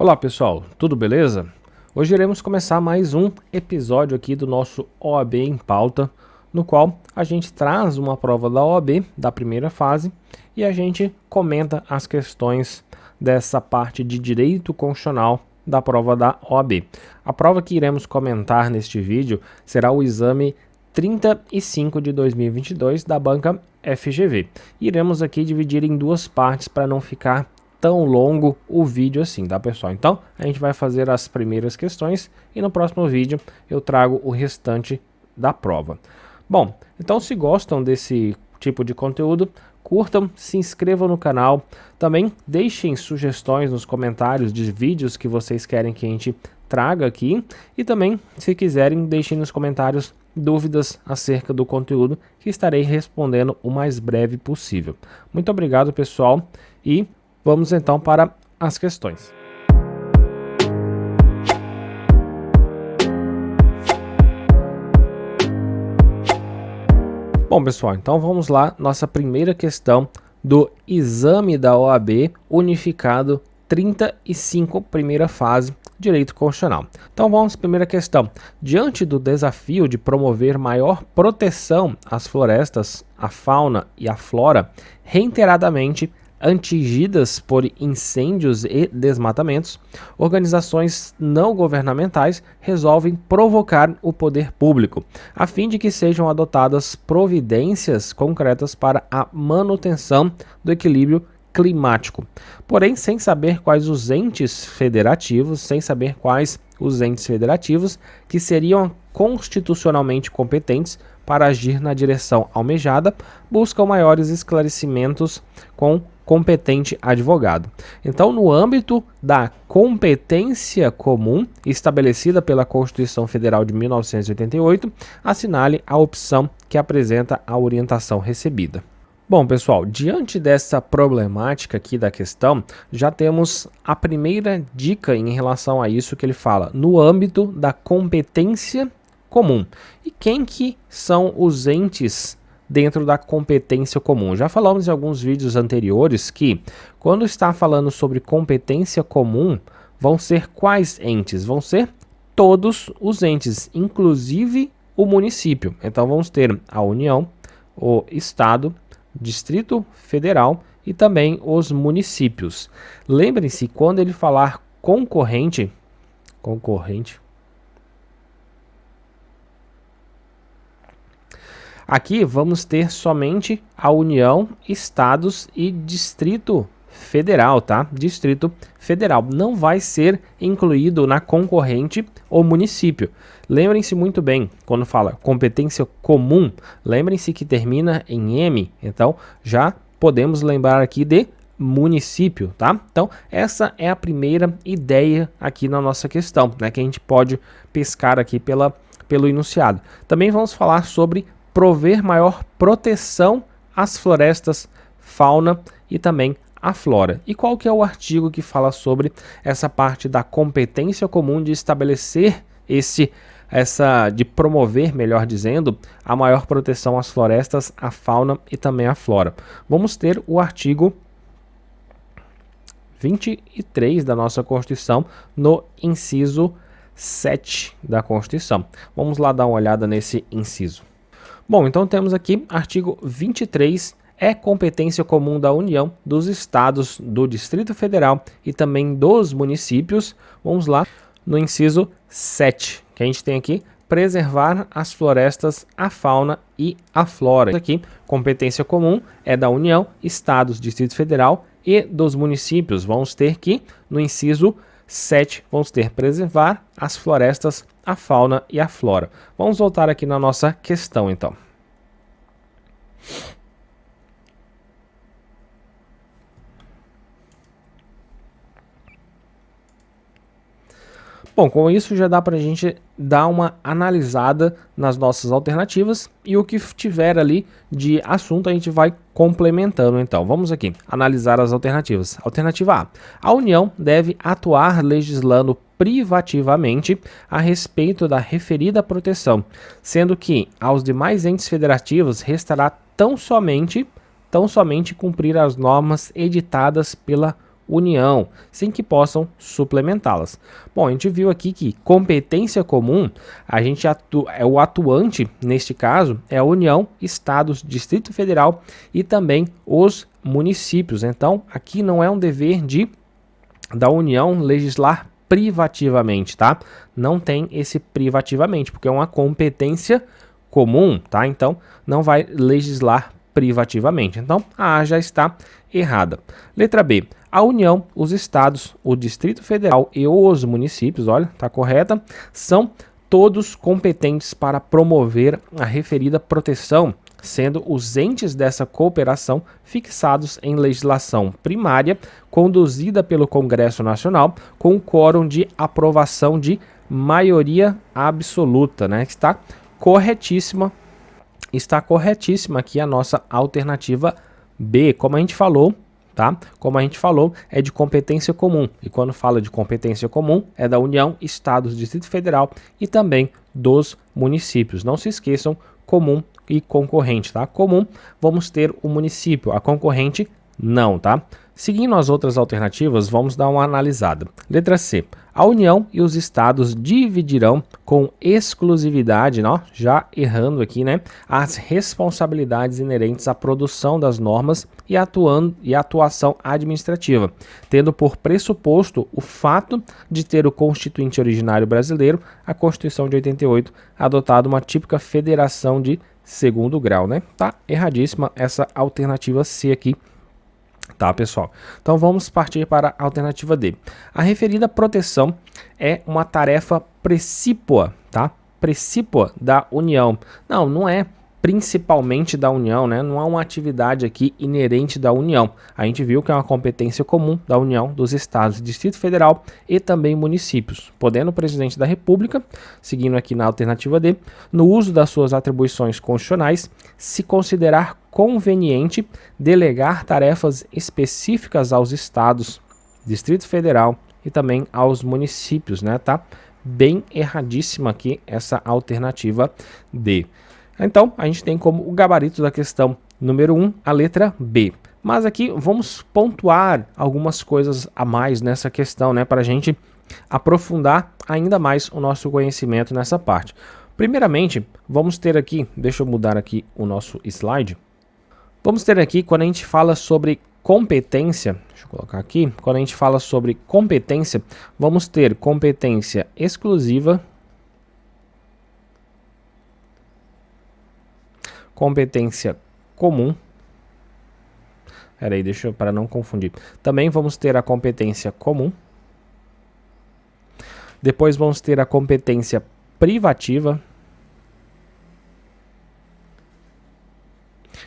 Olá pessoal, tudo beleza? Hoje iremos começar mais um episódio aqui do nosso OAB em pauta, no qual a gente traz uma prova da OAB da primeira fase e a gente comenta as questões dessa parte de direito constitucional da prova da OAB. A prova que iremos comentar neste vídeo será o exame 35 de 2022 da banca FGV. Iremos aqui dividir em duas partes para não ficar tão longo o vídeo assim, tá pessoal? Então a gente vai fazer as primeiras questões e no próximo vídeo eu trago o restante da prova. Bom, então se gostam desse tipo de conteúdo, curtam, se inscrevam no canal, também deixem sugestões nos comentários de vídeos que vocês querem que a gente traga aqui e também, se quiserem, deixem nos comentários dúvidas acerca do conteúdo que estarei respondendo o mais breve possível. Muito obrigado, pessoal, e vamos então para as questões. Bom, pessoal, então vamos lá, nossa primeira questão do exame da OAB unificado 35, primeira fase, direito constitucional. Então vamos à primeira questão. Diante do desafio de promover maior proteção às florestas, à fauna e à flora, reiteradamente atingidas por incêndios e desmatamentos, organizações não governamentais resolvem provocar o poder público, a fim de que sejam adotadas providências concretas para a manutenção do equilíbrio climático. Porém, sem saber quais os entes federativos que seriam constitucionalmente competentes para agir na direção almejada, buscam maiores esclarecimentos com competente advogado. Então, no âmbito da competência comum estabelecida pela Constituição Federal de 1988, assinale a opção que apresenta a orientação recebida. Bom, pessoal, diante dessa problemática aqui da questão, já temos a primeira dica em relação a isso que ele fala, no âmbito da competência comum. E quem que são os entes dentro da competência comum? Já falamos em alguns vídeos anteriores que, quando está falando sobre competência comum, vão ser quais entes? Vão ser todos os entes, inclusive o município. Então vamos ter a União, o Estado, Distrito Federal e também os municípios. Lembrem-se, quando ele falar concorrente, aqui vamos ter somente a União, Estados e Distrito Federal, tá? Distrito Federal. Não vai ser incluído na concorrente o município. Lembrem-se muito bem, quando fala competência comum, lembrem-se que termina em M. Então, já podemos lembrar aqui de município, tá? Então, essa é a primeira ideia aqui na nossa questão, né? Que a gente pode pescar aqui pelo enunciado. Também vamos falar sobre prover maior proteção às florestas, fauna e também à flora. E qual que é o artigo que fala sobre essa parte da competência comum de estabelecer de promover, melhor dizendo, a maior proteção às florestas, à fauna e também à flora? Vamos ter o artigo 23 da nossa Constituição no inciso 7 da Constituição. Vamos lá dar uma olhada nesse inciso. Bom, então temos aqui artigo 23, é competência comum da União, dos Estados, do Distrito Federal e também dos municípios. Vamos lá no inciso 7, que a gente tem aqui, preservar as florestas, a fauna e a flora. Aqui, competência comum é da União, Estados, Distrito Federal e dos municípios. Vamos ter aqui no inciso 7, vamos ter preservar as florestas, a fauna e a flora. Vamos voltar aqui na nossa questão, então. Bom, com isso já dá para a gente dar uma analisada nas nossas alternativas e o que tiver ali de assunto a gente vai complementando. Então, vamos aqui analisar as alternativas. Alternativa A. A União deve atuar legislando privativamente a respeito da referida proteção, sendo que aos demais entes federativos restará tão somente cumprir as normas editadas pela União, sem que possam suplementá-las. Bom, a gente viu aqui que competência comum, o atuante, neste caso, é a União, Estados, Distrito Federal e também os municípios. Então, aqui não é um dever da União legislar privativamente, tá? Não tem esse privativamente, porque é uma competência comum, tá? Então, não vai legislar privativamente. Então, a A já está errada. Letra B. A União, os estados, o Distrito Federal e os municípios, olha, tá correta, são todos competentes para promover a referida proteção, sendo os entes dessa cooperação fixados em legislação primária, conduzida pelo Congresso Nacional, com quórum de aprovação de maioria absoluta, né? Está corretíssima aqui a nossa alternativa B, como a gente falou, tá? Como a gente falou, é de competência comum. E quando fala de competência comum, é da União, Estados, Distrito Federal e também dos municípios. Não se esqueçam, comum e concorrente, tá? Comum, vamos ter o município, a concorrente, não, tá? Seguindo as outras alternativas, vamos dar uma analisada. Letra C. A União e os estados dividirão com exclusividade, ó, já errando aqui, né, as responsabilidades inerentes à produção das normas e atuação administrativa, tendo por pressuposto o fato de ter o Constituinte Originário Brasileiro, a Constituição de 88, adotado uma típica federação de segundo grau, né? Tá erradíssima essa alternativa C aqui. Tá, pessoal? Então vamos partir para a alternativa D. A referida proteção é uma tarefa precípua, tá? Precípua da União. Não é principalmente da União, né? Não é uma atividade aqui inerente da União. A gente viu que é uma competência comum da União, dos Estados, Distrito Federal e também municípios, podendo o Presidente da República, seguindo aqui na alternativa D, no uso das suas atribuições constitucionais, se considerar conveniente delegar tarefas específicas aos Estados, Distrito Federal e também aos municípios, né? Tá bem erradíssima aqui essa alternativa D. Então, a gente tem como o gabarito da questão número 1 a letra B. Mas aqui vamos pontuar algumas coisas a mais nessa questão, né, para a gente aprofundar ainda mais o nosso conhecimento nessa parte. Primeiramente, vamos ter aqui, deixa eu mudar aqui o nosso slide. Vamos ter aqui, quando a gente fala sobre competência, deixa eu colocar aqui, quando a gente fala sobre competência, vamos ter competência exclusiva, competência comum. Peraí, deixa eu, para não confundir. Também vamos ter a competência comum. Depois vamos ter a competência privativa.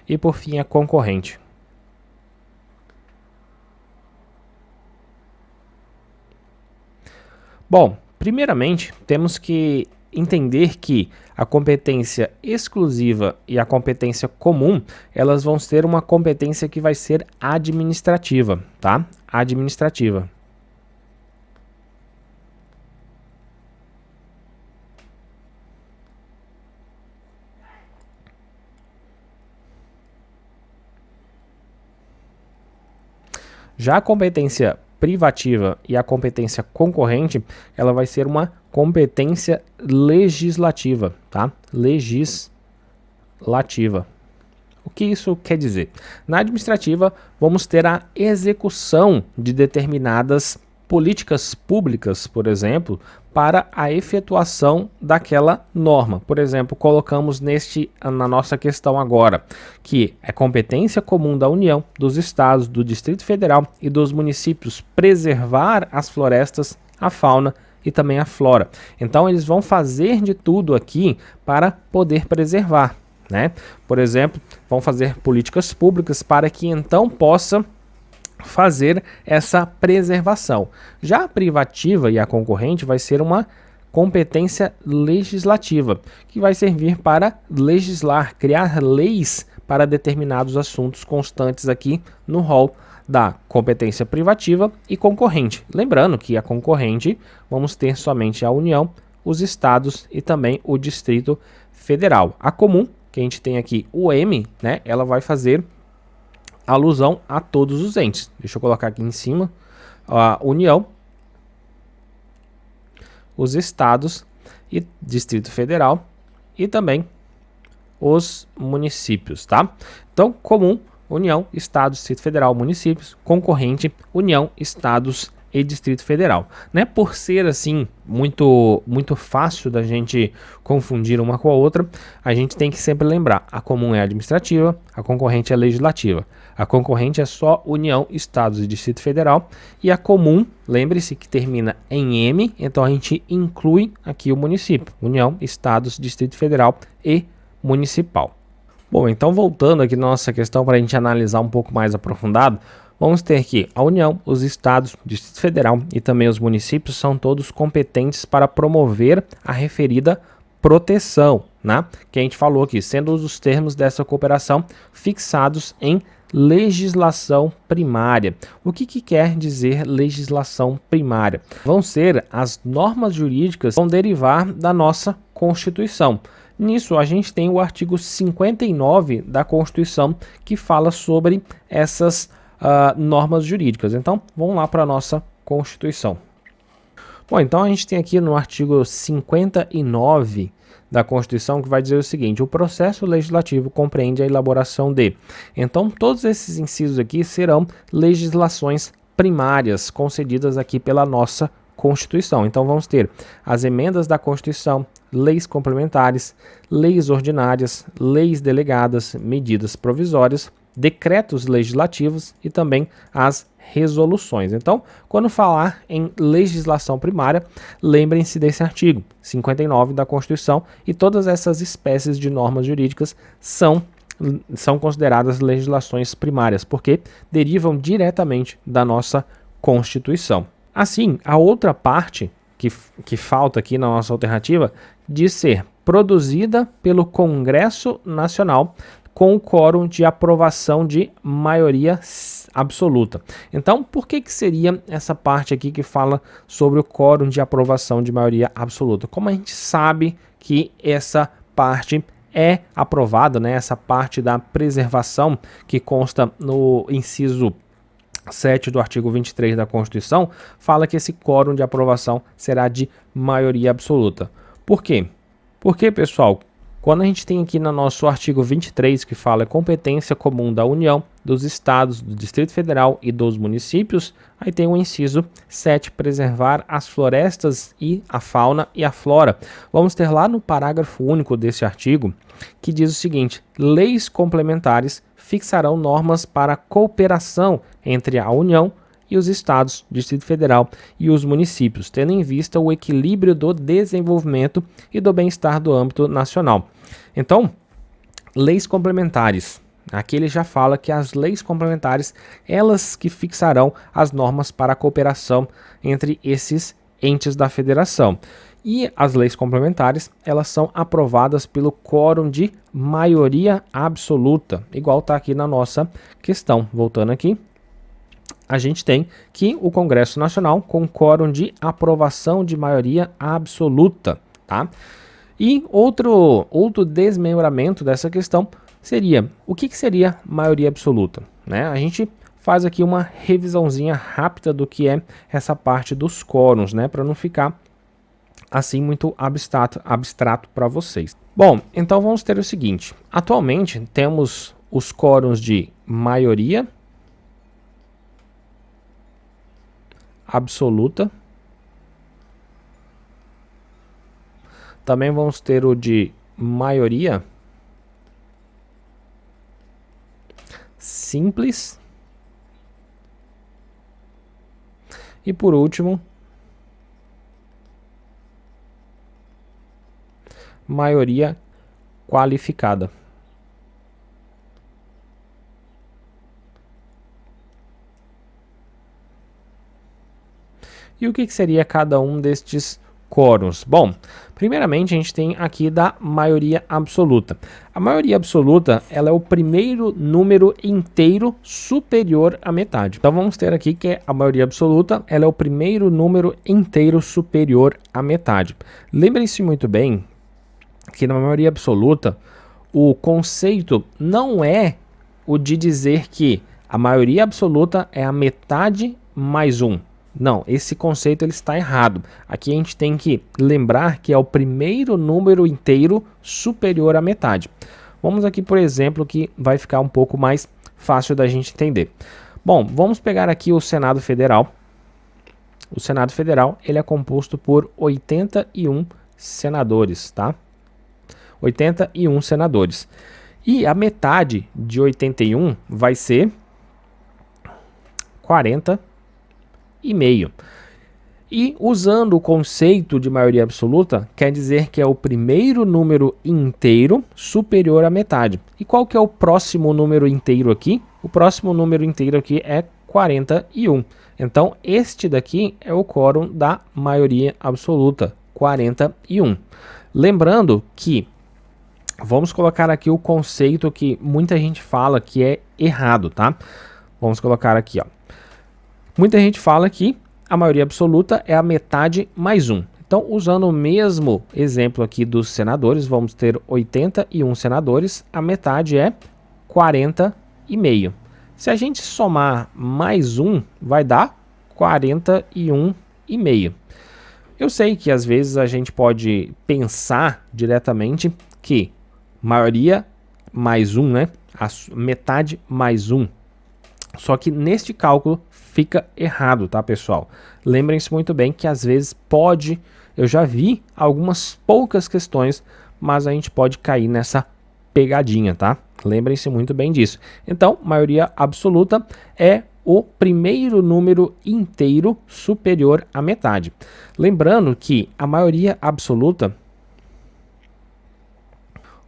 E por fim a concorrente. Bom, primeiramente temos que entender que a competência exclusiva e a competência comum, elas vão ter uma competência que vai ser administrativa, tá? Administrativa. Já a competência privativa e a competência concorrente, ela vai ser uma competência legislativa, tá? Legislativa. O que isso quer dizer? Na administrativa, vamos ter a execução de determinadas políticas públicas, por exemplo, para a efetuação daquela norma. Por exemplo, colocamos na nossa questão agora, que é competência comum da União, dos Estados, do Distrito Federal e dos municípios preservar as florestas, a fauna e também a flora. Então, eles vão fazer de tudo aqui para poder preservar, né? Por exemplo, vão fazer políticas públicas para que então possa fazer essa preservação. Já a privativa e a concorrente vai ser uma competência legislativa, que vai servir para legislar, criar leis para determinados assuntos constantes aqui no rol da competência privativa e concorrente. Lembrando que a concorrente vamos ter somente a União, os estados e também o Distrito Federal. A comum, que a gente tem aqui o M, né, ela vai fazer alusão a todos os entes. Deixa eu colocar aqui em cima a União, os estados e Distrito Federal e também os municípios, tá? Então, comum, União, Estado, Distrito Federal, municípios, concorrente, União, Estados e Distrito Federal, né? Por ser assim muito fácil da gente confundir uma com a outra, a gente tem que sempre lembrar: a comum é administrativa, a concorrente é legislativa. A concorrente é só União, Estados e Distrito Federal, e a comum, lembre-se que termina em M, então a gente inclui aqui o município: União, Estados, Distrito Federal e municipal. Bom, então voltando aqui na nossa questão para a gente analisar um pouco mais aprofundado, vamos ter que a União, os estados, Distrito Federal e também os municípios são todos competentes para promover a referida proteção, né? Que a gente falou aqui, sendo os termos dessa cooperação fixados em legislação primária. O que quer dizer legislação primária? Vão ser as normas jurídicas que vão derivar da nossa Constituição. Nisso, a gente tem o artigo 59 da Constituição que fala sobre essas normas jurídicas. Então, vamos lá para a nossa Constituição. Bom, então a gente tem aqui no artigo 59 da Constituição que vai dizer o seguinte: o processo legislativo compreende a elaboração de. Então, todos esses incisos aqui serão legislações primárias concedidas aqui pela nossa Constituição. Então, vamos ter as emendas da Constituição, leis complementares, leis ordinárias, leis delegadas, medidas provisórias, decretos legislativos e também as resoluções. Então, quando falar em legislação primária, lembrem-se desse artigo 59 da Constituição, e todas essas espécies de normas jurídicas são consideradas legislações primárias, porque derivam diretamente da nossa Constituição. Assim, a outra parte que falta aqui na nossa alternativa diz ser produzida pelo Congresso Nacional com o quórum de aprovação de maioria absoluta. Então, por que seria essa parte aqui que fala sobre o quórum de aprovação de maioria absoluta? Como a gente sabe que essa parte é aprovada, né? Essa parte da preservação que consta no inciso 7 do artigo 23 da Constituição, fala que esse quórum de aprovação será de maioria absoluta. Por quê? Porque, pessoal, quando a gente tem aqui no nosso artigo 23, que fala competência comum da União, dos Estados, do Distrito Federal e dos municípios, aí tem o inciso 7, preservar as florestas e a fauna e a flora. Vamos ter lá no parágrafo único desse artigo, que diz o seguinte: leis complementares fixarão normas para cooperação entre a União e os Estados, Distrito Federal e os municípios, tendo em vista o equilíbrio do desenvolvimento e do bem-estar do âmbito nacional. Então, leis complementares. Aqui ele já fala que as leis complementares, elas que fixarão as normas para a cooperação entre esses entes da federação. E as leis complementares, elas são aprovadas pelo quórum de maioria absoluta, igual está aqui na nossa questão. Voltando aqui, a gente tem que o Congresso Nacional com quórum de aprovação de maioria absoluta, tá? E outro desmembramento dessa questão seria, o que seria maioria absoluta, né? A gente faz aqui uma revisãozinha rápida do que é essa parte dos quórums, né? Para não ficar assim muito abstrato para vocês. Bom, então vamos ter o seguinte: atualmente temos os quórums de maioria absoluta, também vamos ter o de maioria simples e, por último, maioria qualificada. E o que seria cada um destes quórums? Bom, primeiramente a gente tem aqui da maioria absoluta. A maioria absoluta, ela é o primeiro número inteiro superior à metade. Então vamos ter aqui que a maioria absoluta, ela é o primeiro número inteiro superior à metade. Lembrem-se muito bem que na maioria absoluta, o conceito não é o de dizer que a maioria absoluta é a metade mais 1. Não, esse conceito ele está errado. Aqui a gente tem que lembrar que é o primeiro número inteiro superior à metade. Vamos aqui, por exemplo, que vai ficar um pouco mais fácil da gente entender. Bom, vamos pegar aqui o Senado Federal. O Senado Federal ele é composto por 81 senadores, tá? 81 senadores. E a metade de 81 vai ser 40,5. E usando o conceito de maioria absoluta, quer dizer que é o primeiro número inteiro superior à metade. E qual que é o próximo número inteiro aqui? O próximo número inteiro aqui é 41. Então, este daqui é o quórum da maioria absoluta, 41. Lembrando que, vamos colocar aqui o conceito que muita gente fala que é errado, tá? Vamos colocar aqui, ó. Muita gente fala que a maioria absoluta é a metade mais 1. Então, usando o mesmo exemplo aqui dos senadores, vamos ter 81 senadores, a metade é 40,5. Se a gente somar mais 1, vai dar 41,5. Eu sei que às vezes a gente pode pensar diretamente que maioria mais 1, né? A metade mais 1. Só que neste cálculo fica errado, tá, pessoal? Lembrem-se muito bem que às vezes pode, eu já vi algumas poucas questões, mas a gente pode cair nessa pegadinha, tá? Lembrem-se muito bem disso. Então, maioria absoluta é o primeiro número inteiro superior à metade. Lembrando que a maioria absoluta,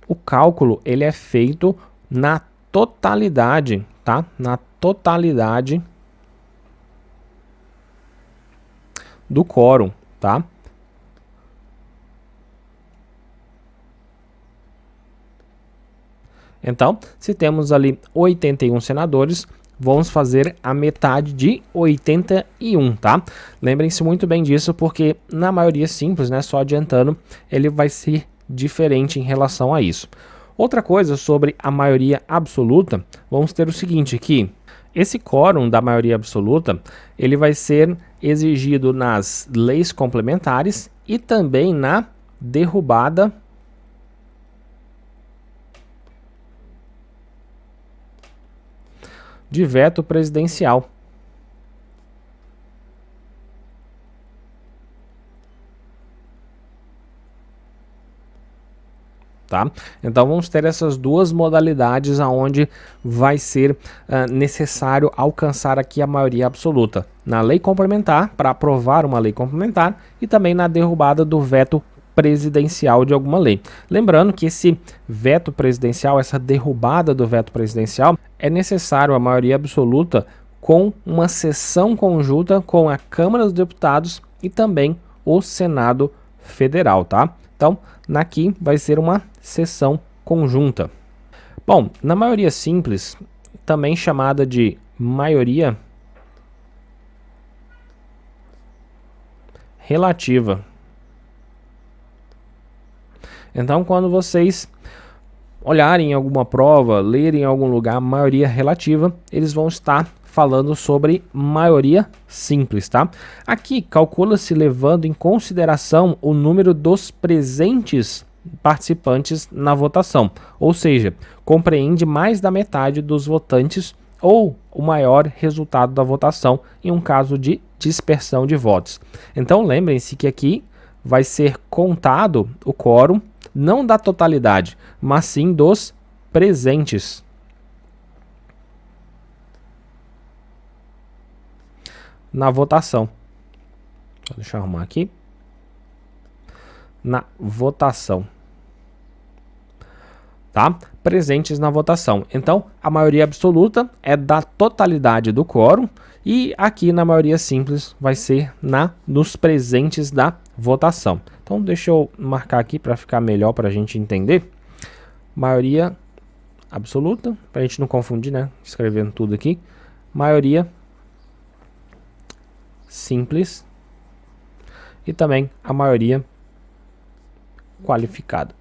o cálculo ele é feito na totalidade, tá? Na totalidade do quórum, tá? Então, se temos ali 81 senadores, vamos fazer a metade de 81, tá? Lembrem-se muito bem disso, porque na maioria simples, né, só adiantando, ele vai ser diferente em relação a isso. Outra coisa sobre a maioria absoluta, vamos ter o seguinte aqui. Esse quórum da maioria absoluta, ele vai ser exigido nas leis complementares e também na derrubada de veto presidencial. Tá? Então vamos ter essas duas modalidades aonde vai ser necessário alcançar aqui a maioria absoluta. Na lei complementar, para aprovar uma lei complementar, e também na derrubada do veto presidencial de alguma lei. Lembrando que esse veto presidencial, essa derrubada do veto presidencial, é necessário a maioria absoluta com uma sessão conjunta com a Câmara dos Deputados e também o Senado Federal, tá? Então, aqui vai ser uma sessão conjunta. Bom, na maioria simples, também chamada de maioria relativa. Então, quando vocês olharem em alguma prova, lerem em algum lugar maioria relativa, eles vão estar falando sobre maioria simples, tá? Aqui calcula-se levando em consideração o número dos presentes participantes na votação, ou seja, compreende mais da metade dos votantes ou o maior resultado da votação em um caso de dispersão de votos. Então lembrem-se que aqui vai ser contado o quórum não da totalidade, mas sim dos presentes. Na votação. Deixa eu arrumar aqui. Na votação. Tá? Presentes na votação. Então, a maioria absoluta é da totalidade do quórum e aqui na maioria simples vai ser nos presentes da votação. Então, deixa eu marcar aqui para ficar melhor para a gente entender. Maioria absoluta, para a gente não confundir, né? Escrevendo tudo aqui. Maioria simples e também a maioria qualificada.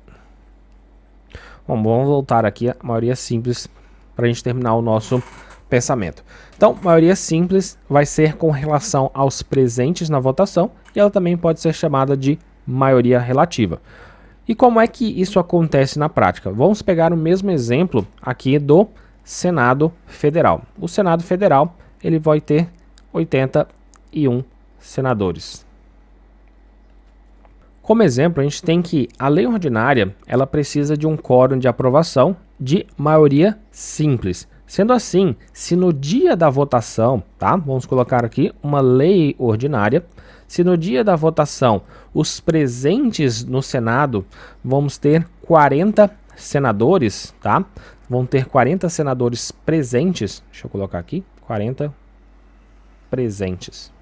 Bom, vamos voltar aqui a maioria simples para a gente terminar o nosso pensamento. Então, maioria simples vai ser com relação aos presentes na votação e ela também pode ser chamada de maioria relativa. E como é que isso acontece na prática? Vamos pegar o mesmo exemplo aqui do Senado Federal. O Senado Federal ele vai ter 81 senadores. Como exemplo, a gente tem que a lei ordinária ela precisa de um quórum de aprovação de maioria simples. Sendo assim, se no dia da votação, tá? Vamos colocar aqui uma lei ordinária. Se no dia da votação os presentes no Senado vamos ter 40 senadores, tá? Vão ter 40 senadores presentes. Deixa eu colocar aqui, 40 presentes.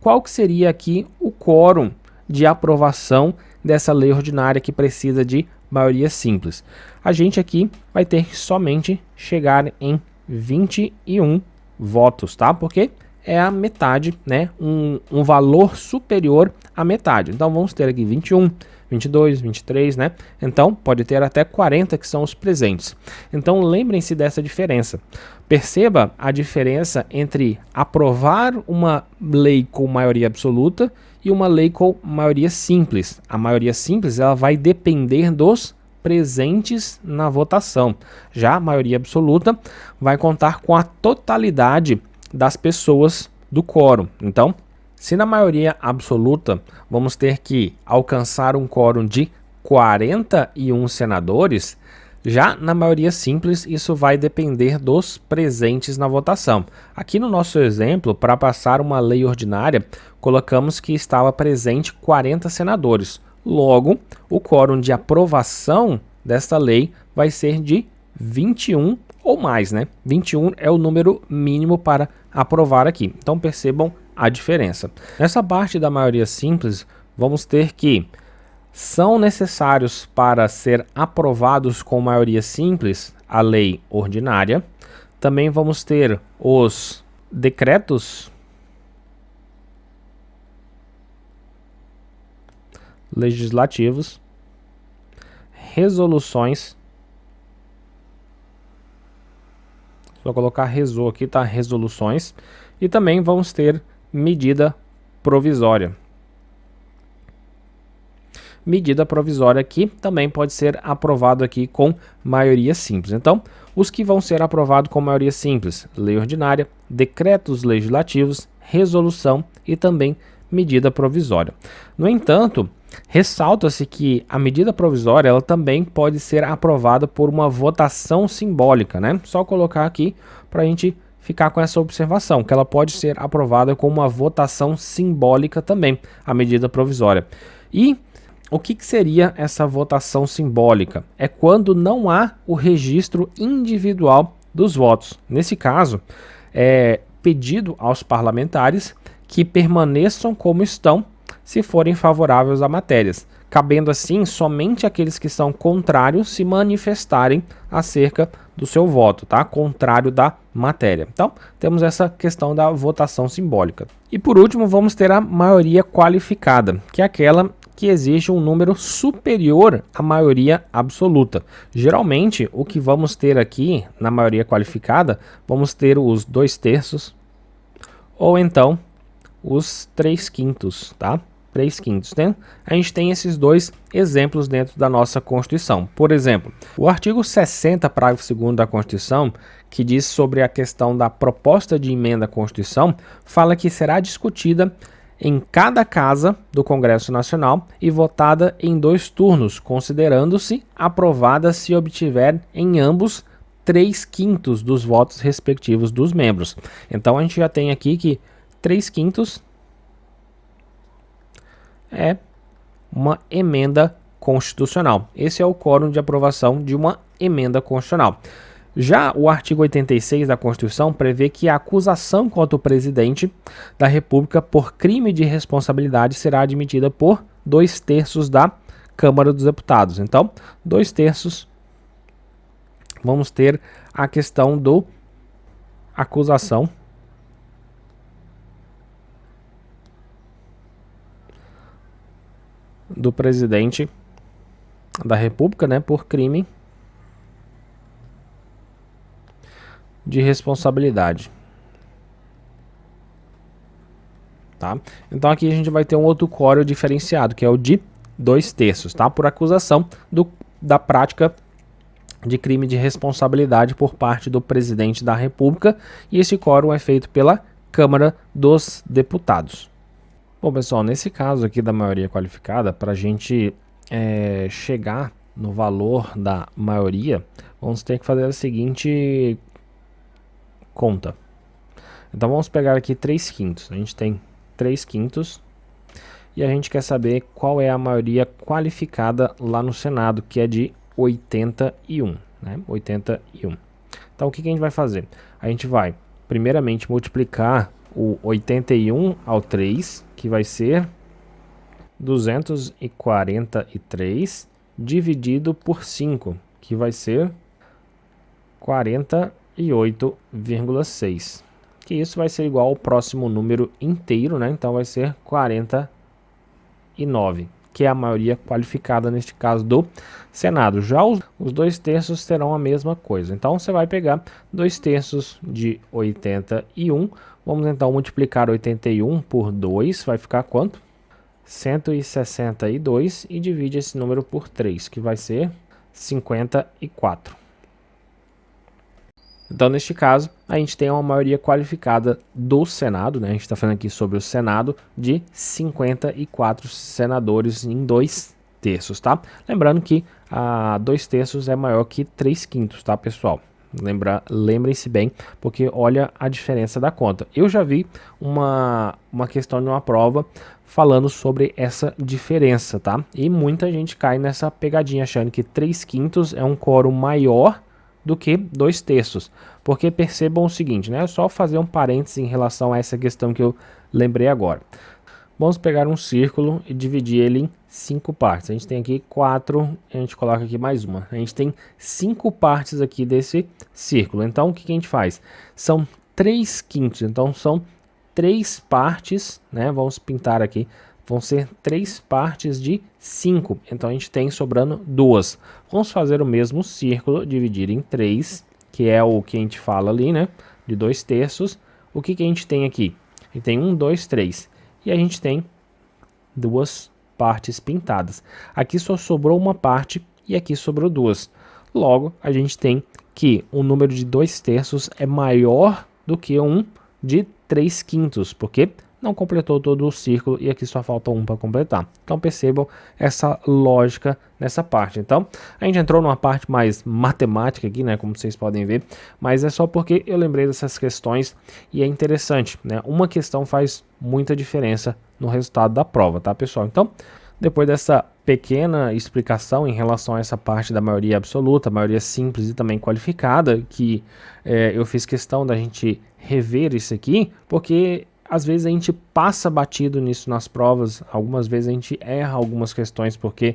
Qual que seria aqui o quórum de aprovação dessa lei ordinária que precisa de maioria simples? A gente aqui vai ter que somente chegar em 21 votos, tá? Porque é a metade, né? Um valor superior à metade. Então vamos ter aqui 21, 22, 23, né? Então pode ter até 40 que são os presentes. Então lembrem-se dessa diferença. Perceba a diferença entre aprovar uma lei com maioria absoluta e uma lei com maioria simples. A maioria simples ela vai depender dos presentes na votação. Já a maioria absoluta vai contar com a totalidade das pessoas do quórum. Então, se na maioria absoluta vamos ter que alcançar um quórum de 41 senadores, já na maioria simples isso vai depender dos presentes na votação. Aqui no nosso exemplo, para passar uma lei ordinária, colocamos que estava presente 40 senadores. Logo, o quórum de aprovação desta lei vai ser de 21 ou mais, né? 21 é o número mínimo para aprovar aqui. Então percebam a diferença. Nessa parte da maioria simples, vamos ter que são necessários para ser aprovados com maioria simples a lei ordinária. Também vamos ter os decretos legislativos, resoluções. Vou colocar resol aqui, tá? Resoluções. E também vamos ter medida provisória. Medida provisória aqui também pode ser aprovado aqui com maioria simples. Então, os que vão ser aprovados com maioria simples, lei ordinária, decretos legislativos, resolução e também medida provisória. No entanto, ressalta-se que a medida provisória ela também pode ser aprovada por uma votação simbólica, né? Só colocar aqui para a gente ficar com essa observação, que ela pode ser aprovada com uma votação simbólica também, a medida provisória. E o que seria essa votação simbólica? É quando não há o registro individual dos votos. Nesse caso, é pedido aos parlamentares que permaneçam como estão se forem favoráveis a matérias, cabendo assim somente aqueles que são contrários se manifestarem acerca do seu voto, tá? Contrário da matéria. Então, temos essa questão da votação simbólica. E por último, vamos ter a maioria qualificada, que é aquela que exige um número superior à maioria absoluta. Geralmente, o que vamos ter aqui na maioria qualificada, vamos ter os 2/3 ou então os 3/5, tá? 3/5, né? A gente tem esses dois exemplos dentro da nossa Constituição. Por exemplo, o artigo 60, parágrafo 2º da Constituição, que diz sobre a questão da proposta de emenda à Constituição, fala que será discutida em cada casa do Congresso Nacional e votada em 2 turnos, considerando-se aprovada se obtiver em ambos 3/5 dos votos respectivos dos membros. Então a gente já tem aqui que 3/5 é uma emenda constitucional. Esse é o quórum de aprovação de uma emenda constitucional. Já o artigo 86 da Constituição prevê que a acusação contra o presidente da República por crime de responsabilidade será admitida por 2/3 da Câmara dos Deputados. Então, 2/3, vamos ter a questão do acusação do presidente da República, né, por crime de responsabilidade. Tá? Então aqui a gente vai ter um outro quórum diferenciado, que é o de 2/3, tá? Por acusação da prática de crime de responsabilidade por parte do presidente da República, e esse quórum é feito pela Câmara dos Deputados. Bom, pessoal, nesse caso aqui da maioria qualificada, para a gente chegar no valor da maioria, vamos ter que fazer a seguinte conta. Então vamos pegar aqui 3/5. A gente tem 3/5 e a gente quer saber qual é a maioria qualificada lá no Senado, que é de 81, né? 81. Então o que a gente vai fazer? A gente vai primeiramente multiplicar o 81 ao 3, que vai ser 243, dividido por 5, que vai ser 48,6. Que isso vai ser igual ao próximo número inteiro, né? Então vai ser 49, que é a maioria qualificada neste caso do Senado. Já os 2/3 terão a mesma coisa. Então você vai pegar 2/3 de 81. Vamos então multiplicar 81 por 2, vai ficar quanto? 162, e divide esse número por 3, que vai ser 54. Então, neste caso, a gente tem uma maioria qualificada do Senado, né? A gente está falando aqui sobre o Senado, de 54 senadores em 2/3, tá? Lembrando que 2/3 é maior que 3/5, tá, pessoal? Lembrem-se bem, porque olha a diferença da conta. Eu já vi uma questão de uma prova falando sobre essa diferença, tá? E muita gente cai nessa pegadinha achando que 3/5 é um quórum maior do que 2/3, porque percebam o seguinte, né? É só fazer um parênteses em relação a essa questão que eu lembrei agora. Vamos pegar um círculo e dividir ele em 5 partes. A gente tem aqui 4, a gente coloca aqui mais uma. A gente tem 5 partes aqui desse círculo. Então, o que a gente faz? São 3/5, então são 3 partes, né? Vamos pintar aqui. Vão ser 3 partes de 5. Então, a gente tem sobrando 2. Vamos fazer o mesmo círculo, dividir em 3, que é o que a gente fala ali, né? De 2/3. O que a gente tem aqui? A gente tem 1, 2, 3. E a gente tem 2 partes pintadas. Aqui só sobrou uma parte e aqui sobrou 2. Logo, a gente tem que um número de 2/3 é maior do que um de 3/5, porque não completou todo o círculo e aqui só falta um para completar. Então percebam essa lógica nessa parte. Então a gente entrou numa parte mais matemática aqui, né, como vocês podem ver, mas é só porque eu lembrei dessas questões e é interessante, né? Uma questão faz muita diferença no resultado da prova, tá, pessoal? Então, depois dessa pequena explicação em relação a essa parte da maioria absoluta, maioria simples e também qualificada, que eu fiz questão da gente rever isso aqui, porque às vezes a gente passa batido nisso nas provas, algumas vezes a gente erra algumas questões porque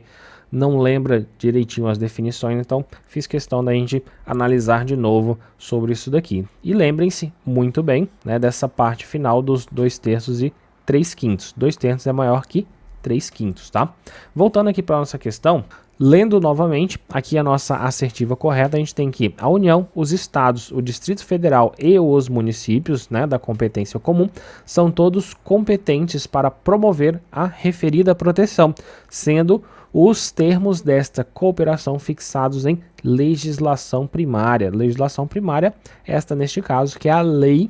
não lembra direitinho as definições, então fiz questão da gente analisar de novo sobre isso daqui. E lembrem-se muito bem, né, dessa parte final dos 2/3 e 3/5. 2/3 é maior que 3/5, tá? Voltando aqui para a nossa questão, lendo novamente, aqui a nossa assertiva correta, a gente tem que a União, os estados, o Distrito Federal e os municípios, né, da competência comum, são todos competentes para promover a referida proteção, sendo os termos desta cooperação fixados em legislação primária. Legislação primária, esta neste caso, que é a lei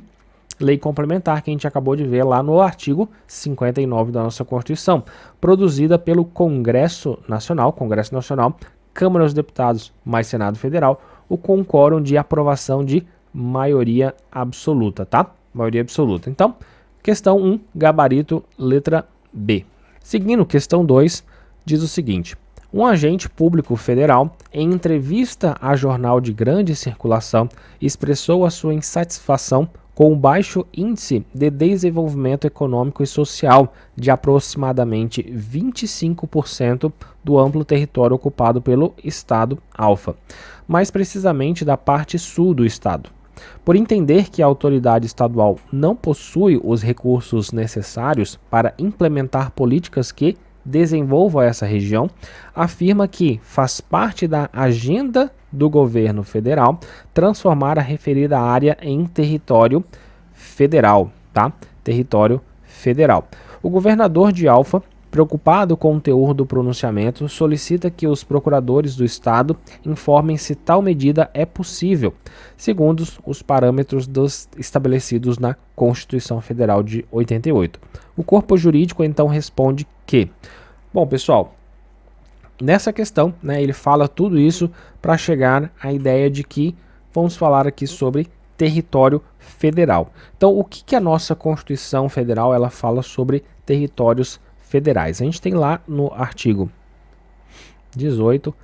complementar que a gente acabou de ver lá no artigo 59 da nossa Constituição, produzida pelo Congresso Nacional, Câmara dos Deputados mais Senado Federal, o quórum de aprovação de maioria absoluta, tá? Maioria absoluta. Então, questão 1, gabarito, letra B. Seguindo, questão 2, diz o seguinte: um agente público federal, em entrevista a jornal de grande circulação, expressou a sua insatisfação com o baixo índice de desenvolvimento econômico e social de aproximadamente 25% do amplo território ocupado pelo estado Alfa, mais precisamente da parte sul do estado. Por entender que a autoridade estadual não possui os recursos necessários para implementar políticas que desenvolvam essa região, afirma que faz parte da agenda do governo federal transformar a referida área em território federal, tá? Território federal. O governador de Alfa, preocupado com o teor do pronunciamento, solicita que os procuradores do Estado informem se tal medida é possível, segundo os parâmetros estabelecidos na Constituição Federal de 88. O corpo jurídico então responde que, bom, pessoal, nessa questão, né, ele fala tudo isso para chegar à ideia de que vamos falar aqui sobre território federal. Então, o que a nossa Constituição Federal ela fala sobre territórios federais? A gente tem lá no artigo 18,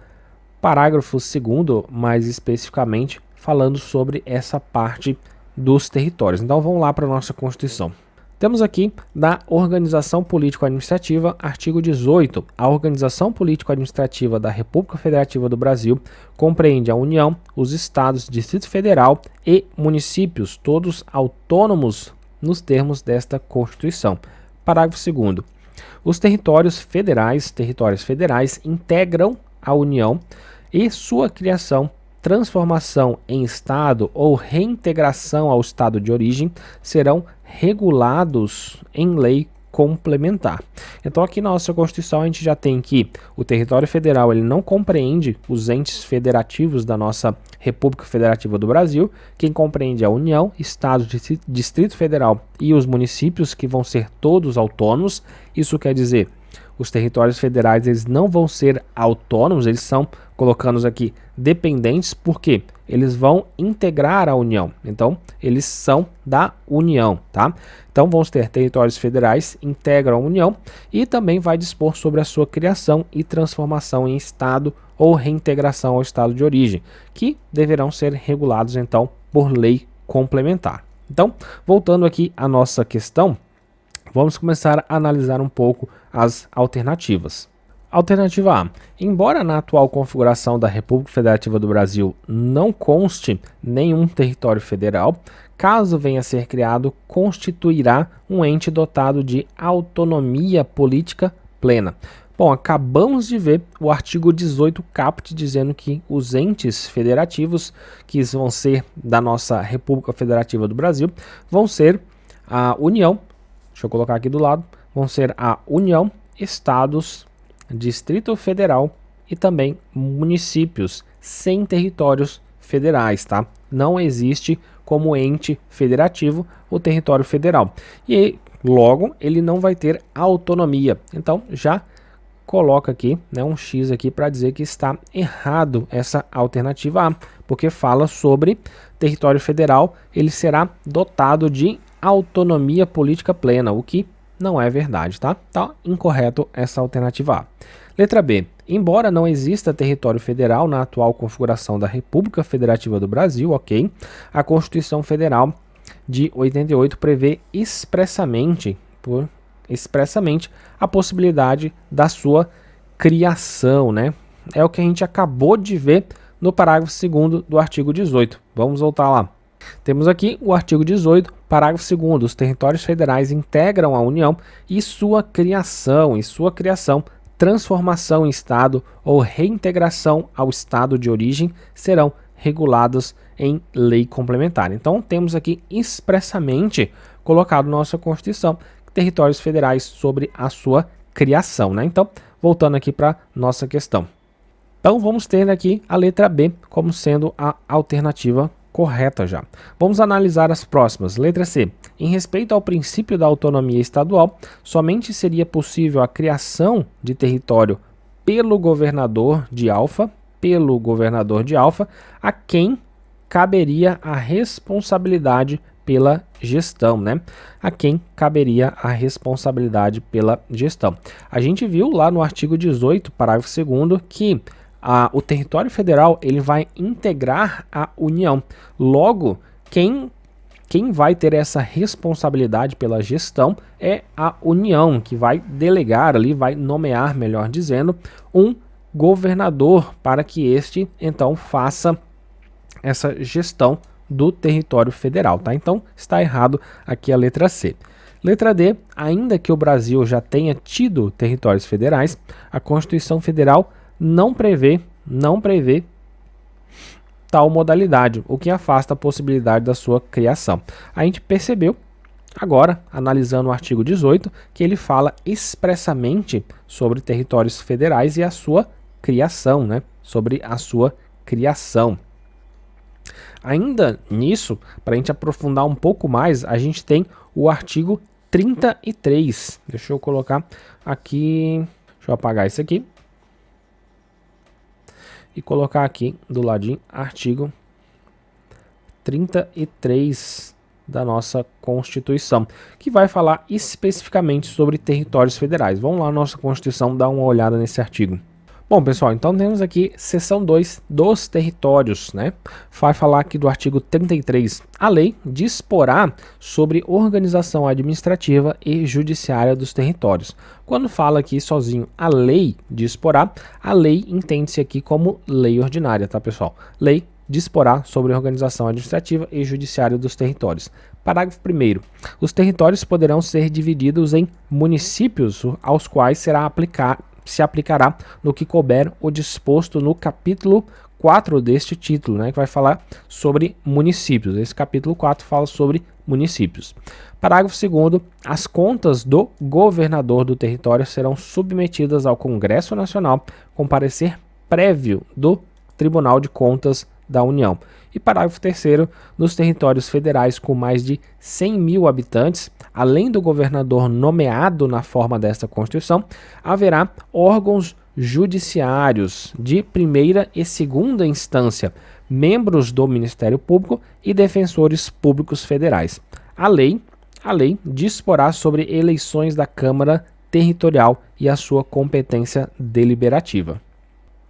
parágrafo 2º, mais especificamente, falando sobre essa parte dos territórios. Então, vamos lá para a nossa Constituição. Temos aqui da Organização Político-Administrativa, artigo 18. A Organização Político-Administrativa da República Federativa do Brasil compreende a União, os Estados, Distrito Federal e municípios, todos autônomos nos termos desta Constituição. Parágrafo 2º. Os territórios federais integram a União e sua criação, transformação em Estado ou reintegração ao Estado de origem serão regulados em lei complementar. Então aqui na nossa Constituição a gente já tem que o território federal ele não compreende os entes federativos da nossa República Federativa do Brasil. Quem compreende é a União, Estado, Distrito Federal e os municípios, que vão ser todos autônomos. Isso quer dizer, os territórios federais eles não vão ser autônomos, eles são, colocando aqui, dependentes, porque eles vão integrar a União. Então, eles são da União, tá? Então, vamos ter territórios federais, integram a União e também vai dispor sobre a sua criação e transformação em Estado ou reintegração ao Estado de origem, que deverão ser regulados, então, por lei complementar. Então, voltando aqui à nossa questão, vamos começar a analisar um pouco as alternativas. Alternativa A. Embora na atual configuração da República Federativa do Brasil não conste nenhum território federal, caso venha a ser criado, constituirá um ente dotado de autonomia política plena. Bom, acabamos de ver o artigo 18 caput dizendo que os entes federativos, que vão ser da nossa República Federativa do Brasil, vão ser a União, deixa eu colocar aqui do lado, vão ser a União, Estados, Distrito Federal e também municípios sem territórios federais, tá? Não existe como ente federativo o território federal. E logo ele não vai ter autonomia. Então já coloca aqui, né, um X aqui para dizer que está errado essa alternativa A, porque fala sobre território federal, ele será dotado de autonomia política plena, o que não é verdade, tá? Tá incorreto essa alternativa A. Letra B. Embora não exista território federal na atual configuração da República Federativa do Brasil, ok? A Constituição Federal de 88 prevê expressamente a possibilidade da sua criação, né? É o que a gente acabou de ver no parágrafo 2º do artigo 18. Vamos voltar lá. Temos aqui o artigo 18, parágrafo 2º. Os territórios federais integram a União e sua criação, transformação em Estado ou reintegração ao Estado de origem serão regulados em lei complementar. Então, temos aqui expressamente colocado na nossa Constituição territórios federais sobre a sua criação, né? Então, voltando aqui para nossa questão. Então, vamos ter aqui a letra B como sendo a alternativa correta já. Vamos analisar as próximas. Letra C. Em respeito ao princípio da autonomia estadual, somente seria possível a criação de território pelo governador de Alfa, a quem caberia a responsabilidade pela gestão, né? A quem caberia a responsabilidade pela gestão. A gente viu lá no artigo 18, parágrafo 2º, que o território federal ele vai integrar a União. Logo, quem vai ter essa responsabilidade pela gestão é a União, que vai delegar ali, vai nomear, melhor dizendo, um governador para que este então faça essa gestão do território federal, tá? Então está errado aqui a letra C. Letra D, ainda que o Brasil já tenha tido territórios federais, a Constituição Federal não prevê tal modalidade, o que afasta a possibilidade da sua criação. A gente percebeu agora, analisando o artigo 18, que ele fala expressamente sobre territórios federais e a sua criação, né? Sobre a sua criação. Ainda nisso, para a gente aprofundar um pouco mais, a gente tem o artigo 33. Deixa eu colocar aqui, deixa eu apagar isso aqui e colocar aqui do ladinho artigo 33 da nossa Constituição, que vai falar especificamente sobre territórios federais. Vamos lá na nossa Constituição dar uma olhada nesse artigo. Bom, pessoal, então temos aqui seção 2 dos territórios, né? Vai falar aqui do artigo 33. A lei disporá sobre organização administrativa e judiciária dos territórios. Quando fala aqui sozinho a lei disporá, a lei entende-se aqui como lei ordinária, tá, pessoal? Lei disporá sobre organização administrativa e judiciária dos territórios. Parágrafo 1º. Os territórios poderão ser divididos em municípios aos quais se aplicará no que couber o disposto no capítulo 4 deste título, né, que vai falar sobre municípios. Esse capítulo 4 fala sobre municípios. Parágrafo 2º. As contas do governador do território serão submetidas ao Congresso Nacional com parecer prévio do Tribunal de Contas da União. E parágrafo 3º, nos territórios federais com mais de 100 mil habitantes, além do governador nomeado na forma desta Constituição, haverá órgãos judiciários de primeira e segunda instância, membros do Ministério Público e defensores públicos federais. A lei disporá sobre eleições da Câmara Territorial e a sua competência deliberativa.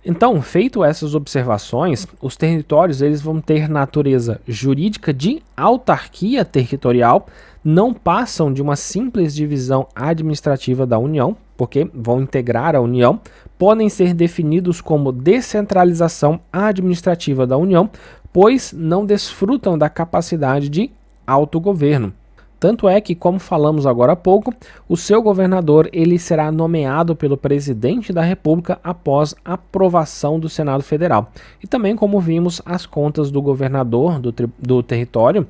Então, feito essas observações, os territórios eles vão ter natureza jurídica de autarquia territorial, não passam de uma simples divisão administrativa da União, porque vão integrar a União, podem ser definidos como descentralização administrativa da União, pois não desfrutam da capacidade de autogoverno. Tanto é que, como falamos agora há pouco, o seu governador ele será nomeado pelo presidente da República após aprovação do Senado Federal. E também, como vimos, as contas do governador do território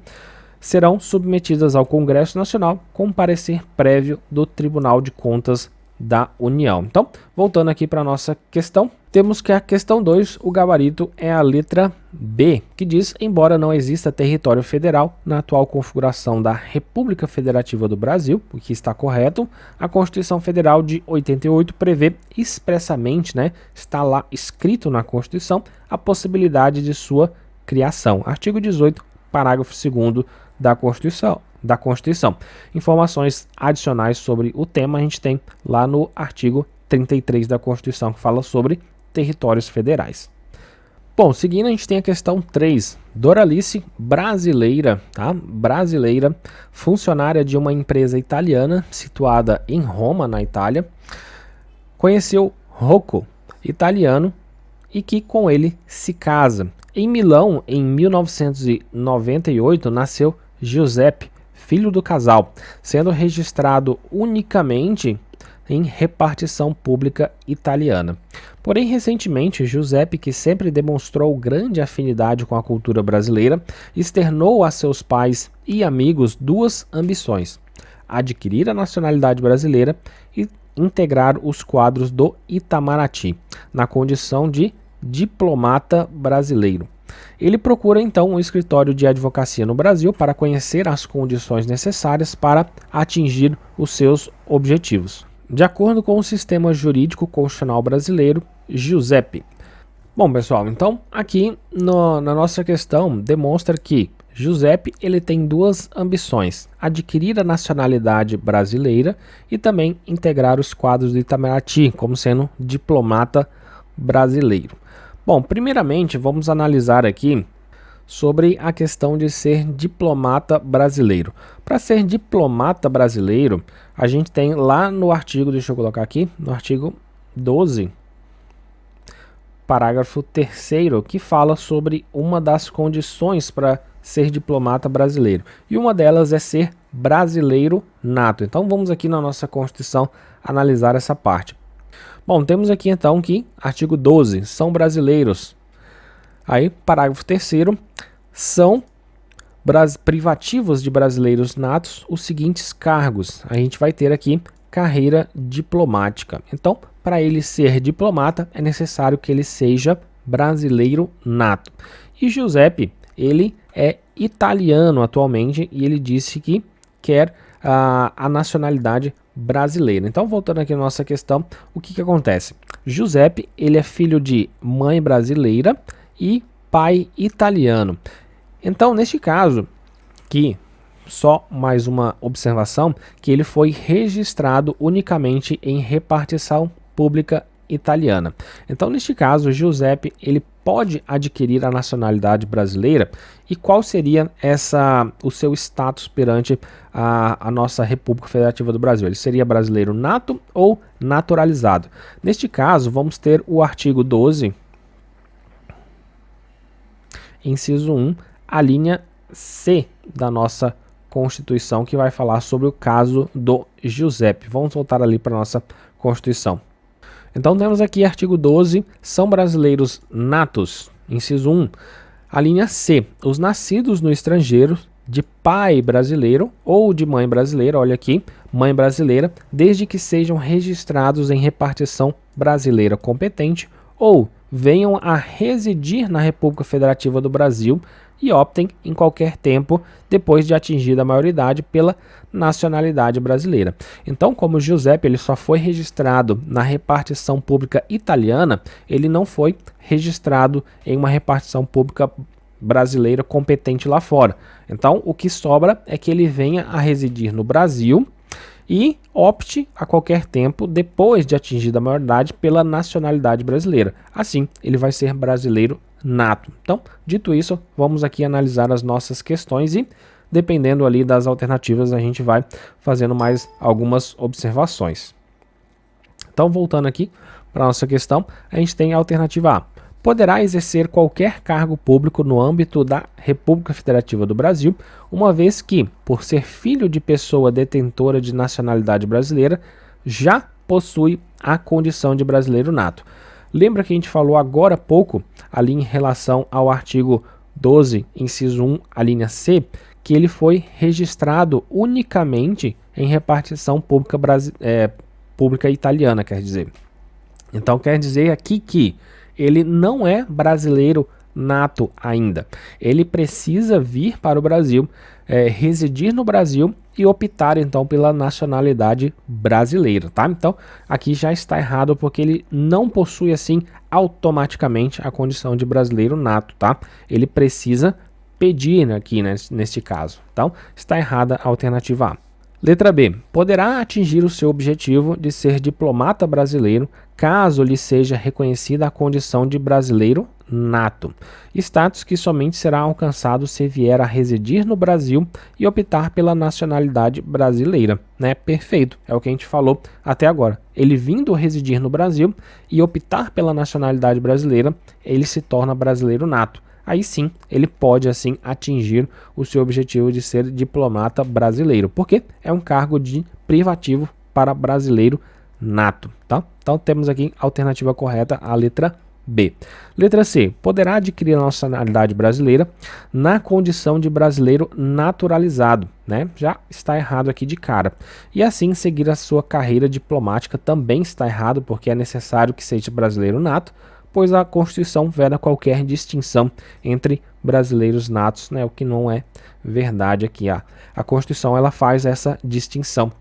serão submetidas ao Congresso Nacional com parecer prévio do Tribunal de Contas da União. Então, voltando aqui para a nossa questão, temos que a questão 2, o gabarito é a letra B, que diz: embora não exista território federal na atual configuração da República Federativa do Brasil, o que está correto, a Constituição Federal de 88 prevê expressamente, né, está lá escrito na Constituição, a possibilidade de sua criação. Artigo 18, parágrafo 2º da Constituição. Informações adicionais sobre o tema a gente tem lá no artigo 33 da Constituição, que fala sobre territórios federais. Bom, seguindo a gente tem a questão 3. Doralice, brasileira, tá? Brasileira, funcionária de uma empresa italiana situada em Roma, na Itália, conheceu Rocco, italiano, e que com ele se casa. Em Milão, em 1998, nasceu Giuseppe, filho do casal, sendo registrado unicamente em repartição pública italiana. Porém, recentemente, Giuseppe, que sempre demonstrou grande afinidade com a cultura brasileira, externou a seus pais e amigos duas ambições: adquirir a nacionalidade brasileira e integrar os quadros do Itamaraty, na condição de diplomata brasileiro. Ele procura então um escritório de advocacia no Brasil para conhecer as condições necessárias para atingir os seus objetivos. De acordo com o sistema jurídico constitucional brasileiro, Giuseppe. Bom, pessoal, então aqui na nossa questão demonstra que Giuseppe ele tem duas ambições: adquirir a nacionalidade brasileira e também integrar os quadros do Itamaraty como sendo diplomata brasileiro. Bom, primeiramente vamos analisar aqui sobre a questão de ser diplomata brasileiro. Para ser diplomata brasileiro, a gente tem lá no artigo, deixa eu colocar aqui, no artigo 12, parágrafo 3º, que fala sobre uma das condições para ser diplomata brasileiro. E uma delas é ser brasileiro nato. Então vamos aqui na nossa Constituição analisar essa parte. Bom, temos aqui então que, artigo 12, são brasileiros Aí, parágrafo 3º, são privativos de brasileiros natos os seguintes cargos. A gente vai ter aqui carreira diplomática. Então, para ele ser diplomata, é necessário que ele seja brasileiro nato. E Giuseppe, ele é italiano atualmente e ele disse que quer a nacionalidade brasileira. Então, voltando aqui à nossa questão, o que acontece? Giuseppe, ele é filho de mãe brasileira e pai italiano. Então, neste caso, que só mais uma observação, que ele foi registrado unicamente em repartição pública italiana. Então, neste caso, Giuseppe, ele pode adquirir a nacionalidade brasileira. E qual seria o seu status perante a nossa República Federativa do Brasil? Ele seria brasileiro nato ou naturalizado? Neste caso, vamos ter o artigo 12, inciso 1, a linha C da nossa Constituição, que vai falar sobre o caso do Giuseppe. Vamos voltar ali para a nossa Constituição. Então temos aqui artigo 12, são brasileiros natos, inciso 1, a linha C, os nascidos no estrangeiro de pai brasileiro ou de mãe brasileira, olha aqui, mãe brasileira, desde que sejam registrados em repartição brasileira competente ou venham a residir na República Federativa do Brasil e optem em qualquer tempo depois de atingida a maioridade pela nacionalidade brasileira. Então, como Giuseppe ele só foi registrado na repartição pública italiana, ele não foi registrado em uma repartição pública brasileira competente lá fora. Então, o que sobra é que ele venha a residir no Brasil e opte a qualquer tempo, depois de atingida a maioridade, pela nacionalidade brasileira. Assim, ele vai ser brasileiro nato. Então, dito isso, vamos aqui analisar as nossas questões e, dependendo ali das alternativas, a gente vai fazendo mais algumas observações. Então, voltando aqui para a nossa questão, a gente tem a alternativa A. Poderá exercer qualquer cargo público no âmbito da República Federativa do Brasil, uma vez que, por ser filho de pessoa detentora de nacionalidade brasileira, já possui a condição de brasileiro nato. Lembra que a gente falou agora há pouco, ali em relação ao artigo 12, inciso 1, a linha C, que ele foi registrado unicamente em repartição pública italiana, quer dizer. Então, quer dizer aqui que ele não é brasileiro nato ainda. Ele precisa vir para o Brasil, residir no Brasil e optar então pela nacionalidade brasileira, tá? Então, aqui já está errado porque ele não possui assim automaticamente a condição de brasileiro nato, tá? Ele precisa pedir aqui, né, neste caso. Então, está errada a alternativa A. Letra B. Poderá atingir o seu objetivo de ser diplomata brasileiro caso lhe seja reconhecida a condição de brasileiro nato, status que somente será alcançado se vier a residir no Brasil e optar pela nacionalidade brasileira, né? Perfeito, é o que a gente falou até agora. Ele vindo residir no Brasil e optar pela nacionalidade brasileira, ele se torna brasileiro nato. Aí sim, ele pode assim atingir o seu objetivo de ser diplomata brasileiro, porque é um cargo de privativo para brasileiro nato, tá? Então temos aqui a alternativa correta, a letra B. Letra C. Poderá adquirir a nacionalidade brasileira na condição de brasileiro naturalizado, né? Já está errado aqui de cara. E assim seguir a sua carreira diplomática também está errado, porque é necessário que seja brasileiro nato, pois a Constituição veda qualquer distinção entre brasileiros natos, né? O que não é verdade aqui. A Constituição ela faz essa distinção.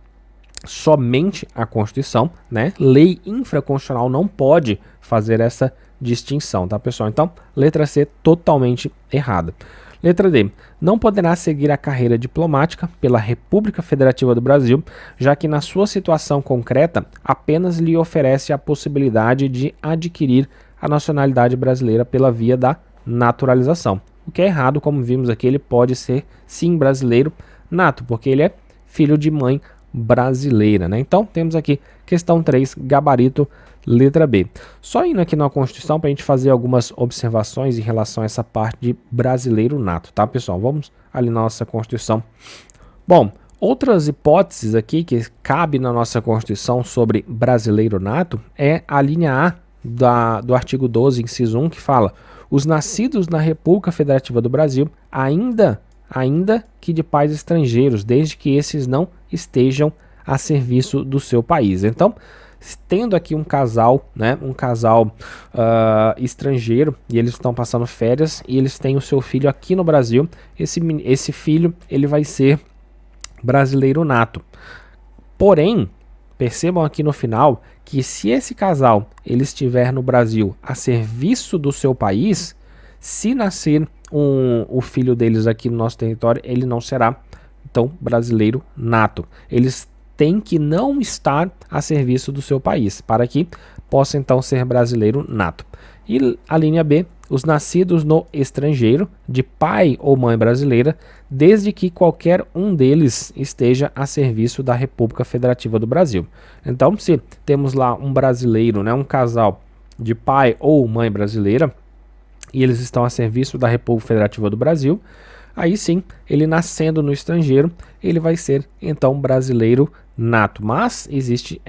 Somente a Constituição, né? Lei infraconstitucional não pode fazer essa distinção, tá, pessoal? Então, letra C totalmente errada. Letra D. Não poderá seguir a carreira diplomática pela República Federativa do Brasil, já que na sua situação concreta apenas lhe oferece a possibilidade de adquirir a nacionalidade brasileira pela via da naturalização. O que é errado, como vimos aqui, ele pode ser sim brasileiro nato, porque ele é filho de mãe brasileira, né? Então, temos aqui questão 3, gabarito, letra B. Só indo aqui na Constituição para a gente fazer algumas observações em relação a essa parte de brasileiro nato, tá, pessoal? Vamos ali na nossa Constituição. Bom, outras hipóteses aqui que cabe na nossa Constituição sobre brasileiro nato é a linha A do artigo 12, inciso 1, que fala: os nascidos na República Federativa do Brasil, ainda que de pais estrangeiros, desde que esses não estejam a serviço do seu país. Então, tendo aqui um casal, né, estrangeiro, e eles estão passando férias e eles têm o seu filho aqui no Brasil, esse filho ele vai ser brasileiro nato. Porém, percebam aqui no final que se esse casal ele estiver no Brasil a serviço do seu país, se nascer o filho deles aqui no nosso território, ele não será então brasileiro nato. Eles têm que não estar a serviço do seu país para que possa então ser brasileiro nato. E a linha B, os nascidos no estrangeiro, de pai ou mãe brasileira, desde que qualquer um deles esteja a serviço da República Federativa do Brasil. Então, se temos lá um brasileiro, né, um casal de pai ou mãe brasileira, e eles estão a serviço da República Federativa do Brasil, aí sim, ele nascendo no estrangeiro, ele vai ser então brasileiro nato. Mas existe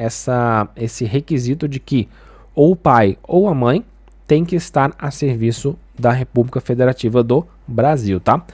esse requisito de que ou o pai ou a mãe tem que estar a serviço da República Federativa do Brasil, tá?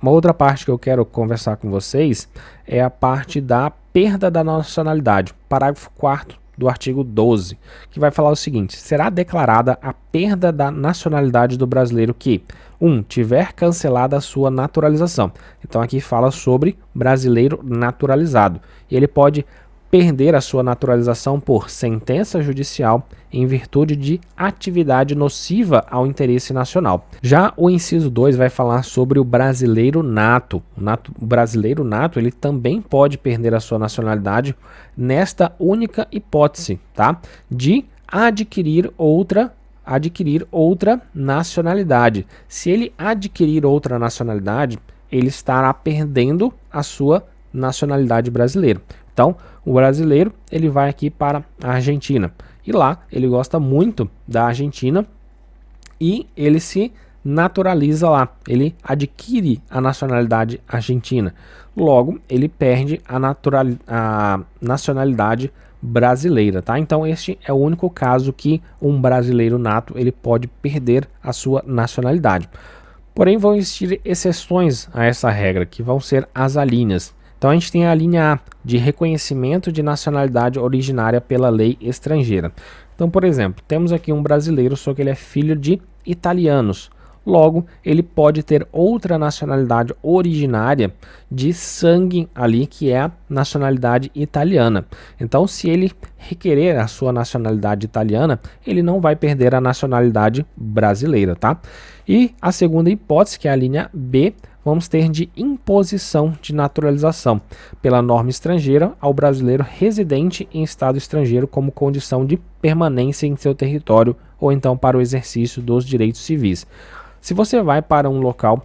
Uma outra parte que eu quero conversar com vocês é a parte da perda da nacionalidade, parágrafo 4º do artigo 12, que vai falar o seguinte: será declarada a perda da nacionalidade do brasileiro que 1. Tiver cancelada a sua naturalização. Então aqui fala sobre brasileiro naturalizado. E ele pode perder a sua naturalização por sentença judicial em virtude de atividade nociva ao interesse nacional. Já o inciso 2 vai falar sobre o brasileiro nato. O brasileiro nato ele também pode perder a sua nacionalidade nesta única hipótese, tá? De adquirir outra nacionalidade. Se ele adquirir outra nacionalidade, ele estará perdendo a sua nacionalidade brasileira. Então, o brasileiro ele vai aqui para a Argentina e lá ele gosta muito da Argentina e ele se naturaliza lá, ele adquire a nacionalidade argentina. Logo, ele perde a nacionalidade brasileira, tá? Então, este é o único caso que um brasileiro nato ele pode perder a sua nacionalidade. Porém, vão existir exceções a essa regra, que vão ser as alíneas. Então a gente tem a linha A, de reconhecimento de nacionalidade originária pela lei estrangeira. Então, por exemplo, temos aqui um brasileiro, só que ele é filho de italianos. Logo, ele pode ter outra nacionalidade originária de sangue ali, que é a nacionalidade italiana. Então, se ele requerer a sua nacionalidade italiana, ele não vai perder a nacionalidade brasileira, tá? E a segunda hipótese, que é a linha B, vamos ter de imposição de naturalização pela norma estrangeira ao brasileiro residente em estado estrangeiro como condição de permanência em seu território ou então para o exercício dos direitos civis. Se você vai para um local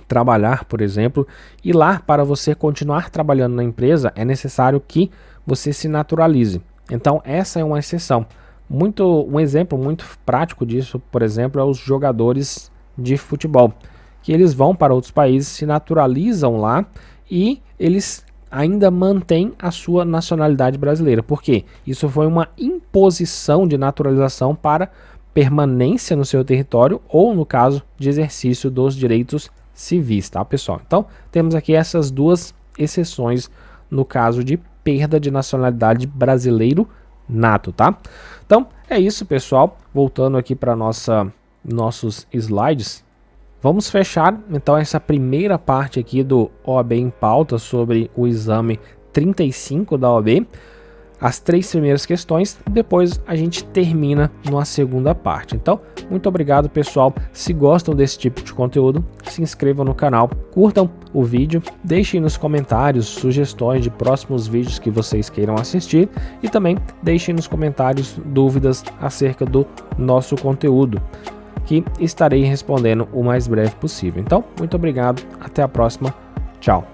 trabalhar, por exemplo, e lá para você continuar trabalhando na empresa é necessário que você se naturalize. Então essa é uma exceção. Um exemplo muito prático disso, por exemplo, é os jogadores de futebol, que eles vão para outros países, se naturalizam lá e eles ainda mantêm a sua nacionalidade brasileira. Por quê? Isso foi uma imposição de naturalização para permanência no seu território ou, no caso, de exercício dos direitos civis, tá, pessoal? Então, temos aqui essas duas exceções no caso de perda de nacionalidade brasileiro nato, tá? Então, é isso, pessoal. Voltando aqui para nossos slides. Vamos fechar então essa primeira parte aqui do OAB em pauta sobre o exame 35 da OAB, as 3 primeiras questões, depois a gente termina numa segunda parte. Então, muito obrigado, pessoal. Se gostam desse tipo de conteúdo, se inscrevam no canal, curtam o vídeo, deixem nos comentários sugestões de próximos vídeos que vocês queiram assistir e também deixem nos comentários dúvidas acerca do nosso conteúdo, que estarei respondendo o mais breve possível. Então, muito obrigado, até a próxima, tchau!